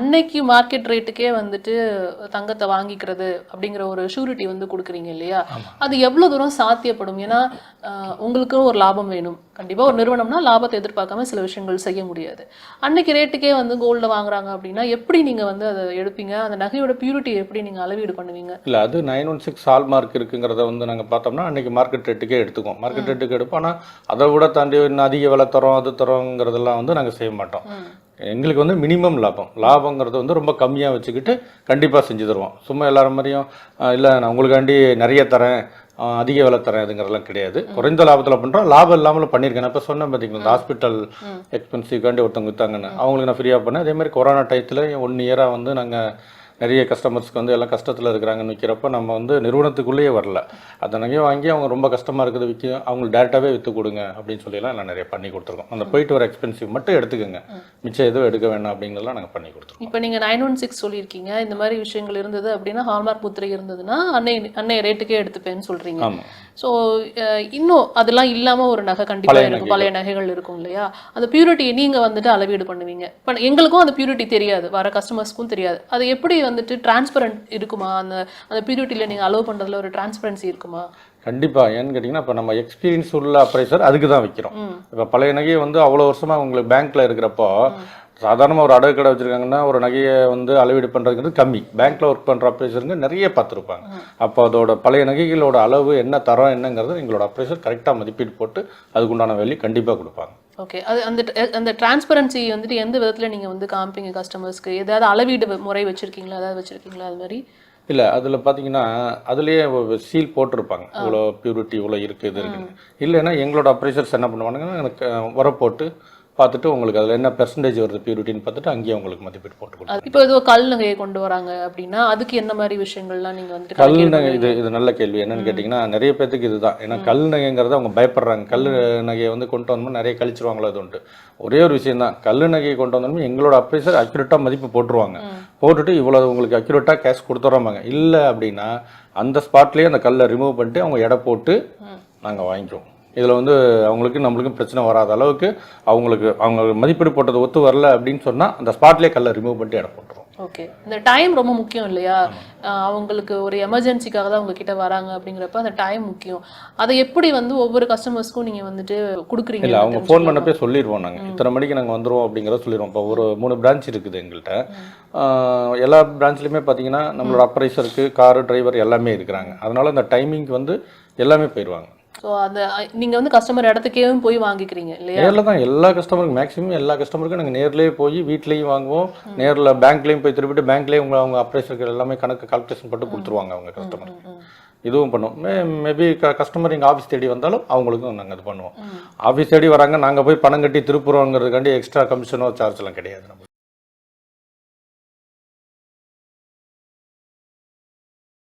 அன்னைக்கு மார்க்கெட் ரேட்டுக்கே வந்துட்டு தங்கத்தை வாங்கிக்கிறது அப்படிங்கிற ஒரு ஷூரிட்டி வந்து கொடுக்குறீங்க இல்லையா? அது எவ்வளவு தூரம் சாத்தியப்படும்? ஏன்னா உங்களுக்கும் ஒரு லாபம் வேணும். கண்டிப்பா ஒரு நிறுவனம்னா லாபத்தை எதிர்பார்க்காம சில விஷயங்கள் செய்ய முடியாது. அன்னைக்கு ரேட்டுக்கே வந்து கோல்ட வாங்குறாங்க அப்படின்னா எப்படி நீங்க வந்து அதை எடுப்பீங்க? அந்த நகையோட பியூரிட்டி எப்படி நீங்க அளவீடு பண்ணுவீங்க? இல்லை, அது 916 ஹால் மார்க் இருக்குங்கிறத வந்து நாங்கள் பார்த்தோம்னா அன்றைக்கி மார்க்கெட் ரேட்டுக்கே எடுத்துக்குவோம். மார்க்கெட் ரேட்டுக்கு எடுப்போம். ஆனால் அதை விட தாண்டி இன்னும் அதிக விலை தரோம் அது தரோங்கிறதெல்லாம் வந்து நாங்கள் செய்ய மாட்டோம். எங்களுக்கு வந்து மினிமம் லாபங்கிறது வந்து ரொம்ப கம்மியாக வச்சுக்கிட்டு கண்டிப்பாக செஞ்சு தருவோம். சும்மா எல்லாரும் மாதிரியும் இல்லை நான் உங்களுக்காண்டி நிறைய தரேன் அதிக விலை தரேன் அதுங்கிறதெல்லாம் கிடையாது. குறைந்த லாபத்தில் பண்ணுறோம். லாபம் இல்லாமல் பண்ணியிருக்கேன். நான் இப்போ சொன்னேன் பார்த்தீங்களா, இந்த ஹாஸ்பிட்டல் எக்ஸ்பென்சிவ்காண்டி ஒருத்தவங்க விற்றாங்கன்னு, அவங்களுக்கு நான் ஃப்ரீயாக பண்ணேன். அதேமாதிரி கொரோனா டயத்தில் 1 இயராக வந்து நாங்கள் நிறைய கஸ்டமர்ஸ்க்கு வந்து எல்லாம் கஷ்டத்தில் இருக்கிறாங்கன்னு விற்கிறப்ப நம்ம வந்து நிறுவனத்துக்குள்ளேயே வரல. அதை நகையை வாங்கி அவங்க ரொம்ப கஷ்டமாக இருக்குது விற்க, அவங்களுக்கு டேரெக்டாகவே விற்று கொடுங்க அப்படின்னு சொல்லிலாம் நான் நிறைய பண்ணி கொடுத்துருக்கோம். அந்த போயிட்டு வர எக்ஸ்பென்சிவ் மட்டும் எடுத்துக்கோங்க, மிச்சம் எதுவும் எடுக்க வேணாம் அப்படிங்கிறதெல்லாம் நாங்கள் பண்ணி கொடுத்துருக்கோம். இப்போ நீங்கள் 916 சொல்லியிருக்கீங்க, இந்த மாதிரி விஷயங்கள் இருந்தது அப்படின்னா, ஹால்மார்க் முத்திரை இருந்ததுன்னா அன்னைய ரேட்டுக்கே எடுத்துப்பேன்னு சொல்கிறீங்க. ஆமாம். ஸோ இன்னும் அதெல்லாம் இல்லாமல் ஒரு நகை கண்டிப்பாக இருக்கும், பழைய நகைகள் இருக்கும் இல்லையா? அந்த பியூரிட்டியை நீங்கள் வந்துட்டு அளவீடு பண்ணுவீங்க. இப்போ எங்களுக்கும் அந்த பியூரிட்டி தெரியாது, வர கஸ்டமர்ஸ்க்கும் தெரியாது. அது எப்படி வந்துட்டு டிரான்ஸ்பரண்ட் இருக்குமா? அந்த பியூரிட்டியில் நீங்கள் அலோவ் பண்ணுறதுல ஒரு டிரான்ஸ்பரன்சி இருக்குமா? கண்டிப்பாக. ஏன்னு கேட்டிங்கன்னா, இப்போ நம்ம எக்ஸ்பீரியன்ஸ் உள்ள அப்ரைசர் அதுக்கு தான் வைக்கிறோம். இப்போ பழைய நகையை வந்து அவ்வளோ வருஷமாக உங்களுக்கு பேங்க்கில் இருக்கிறப்போ, சாதாரணமாக ஒரு அடகு கடை வச்சுருக்காங்கன்னா ஒரு நகையை வந்து அளவீடு பண்ணுறதுங்கிறது கம்மி. பேங்க்கில் ஒர்க் பண்ணுற அப்ரைசருங்க நிறைய பார்த்துருப்பாங்க. அப்போ அதோட பழைய நகைகளோட அளவு என்ன தரம் என்னங்கிறது எங்களோட அப்ரைசர் கரெக்டாக மதிப்பீடு போட்டு அதுக்குண்டான வேல்யூ கண்டிப்பாக கொடுப்பாங்க. ஓகே. அது அந்த டிரான்ஸ்பரன்சி வந்துட்டு எந்த விதத்தில் நீங்கள் வந்து காமிப்பீங்க கஸ்டமர்ஸ்க்கு? ஏதாவது அளவீடு முறை வச்சுருக்கீங்களா? ஏதாவது வச்சுருக்கீங்களா அது மாதிரி? இல்லை, அதில் பார்த்தீங்கன்னா அதுலேயே சீல் போட்டிருப்பாங்க, இவ்வளோ பியூரிட்டி இவ்வளோ இருக்குது இது இருக்குன்னு. இல்லைன்னா எங்களோட அப்ரைசர்ஸ் என்ன பண்ணுவாங்கன்னா எனக்கு உர போட்டு பார்த்துட்டு உங்களுக்கு அதில் என்ன பெர்சன்டேஜ் வருது பியூரிட்டின்னு பார்த்துட்டு அங்கேயே உங்களுக்கு மதிப்பீடு போட்டு கொடுக்கும். இப்போ ஏதோ கல் நகையை கொண்டு வராங்க அப்படின்னா அதுக்கு என்ன மாதிரி விஷயங்கள்லாம் நீங்கள் வந்துட்டு? கல் நகை இது நல்ல கேள்வி. என்னன்னு கேட்டிங்கன்னா, நிறைய பேத்துக்கு இதுதான். ஏன்னா கல் நகைங்கிறத அவங்க பயப்படுறாங்க. கல் நகையை வந்து கொண்டு வந்தோம்னா நிறைய கழிச்சிருவாங்களோ அது உண்டு. ஒரே ஒரு விஷயம் தான், கல் நகையை கொண்டு வந்தோம்னா எங்களோட அப்ரைசர் அக்யூரேட்டாக மதிப்பு போட்டுருவாங்க. போட்டுட்டு இவ்வளோ உங்களுக்கு அக்யூரேட்டாக கேஷ் கொடுத்துட்றாங்க. இல்லை அப்படின்னா அந்த ஸ்பாட்லேயே அந்த கல்லை ரிமூவ் பண்ணிட்டு அவங்க எடை போட்டு நாங்கள் வாங்கிக்குவோம். இதில் வந்து அவங்களுக்கு நம்மளுக்கும் பிரச்சனை வராத அளவுக்கு அவங்க மதிப்பீடு போட்டது ஒத்து வரல அப்படின்னு சொன்னால் அந்த ஸ்பாட்லேயே கல்லை ரிமூவ் பண்ணிட்டு இடம் போட்டுருவோம். ஓகே. இந்த டைம் ரொம்ப முக்கியம் இல்லையா? அவங்களுக்கு ஒரு எமர்ஜென்சிக்காக தான் உங்ககிட்ட வராங்க அப்படிங்கிறப்ப அந்த டைம் முக்கியம். அதை எப்படி வந்து ஒவ்வொரு கஸ்டமர்ஸ்க்கும் நீங்கள் வந்துட்டு கொடுக்குறீங்க? இல்லை, அவங்க ஃபோன் பண்ணப்பே சொல்லிடுவோம். நாங்கள் இத்தனை மணிக்கு நாங்கள் வந்துடுவோம் அப்படிங்கிறத சொல்லிடுவோம். இப்போ ஒரு 3 பிரான்ச் இருக்குது எங்கள்கிட்ட. எல்லா பிரான்ச்லையுமே பார்த்தீங்கன்னா நம்மளோட அப்ரைசருக்கு காரு டிரைவர் எல்லாமே இருக்கிறாங்க. அதனால அந்த டைமிங்க்கு வந்து எல்லாமே போயிடுவாங்க. ஸோ அந்த நீங்கள் வந்து கஸ்டமர் இடத்துக்கே போய் வாங்கிக்கிறீங்க இல்லையா? நேரில் தான் எல்லா கஸ்டமருக்கும், மேக்ஸிமம் எல்லா கஸ்டமருக்கும் நாங்கள் நேர்லேயே போய் வீட்லேயும் வாங்குவோம், நேரில் பேங்க்லேயும் போய் திருப்பிட்டு பேங்க்லேயே அவங்க அப்ரைசருக்கு எல்லாமே கணக்கு கால்குலேஷன் போட்டு கொடுத்துருவாங்க அவங்க கஸ்டமர். இதுவும் பண்ணுவோம். மேபி கஸ்டமர் எங்கள் ஆஃபீஸ் தேடி வந்தாலும் அவங்களுக்கும் நாங்கள் இது பண்ணுவோம். ஆஃபீஸ் தேடி வராங்க, நாங்கள் போய் பணம் கட்டி திருப்புறோங்கிறதுக்காண்டி எக்ஸ்ட்ரா கமிஷனோ சார்ஜ்லாம் கிடையாது நம்மளுக்கு.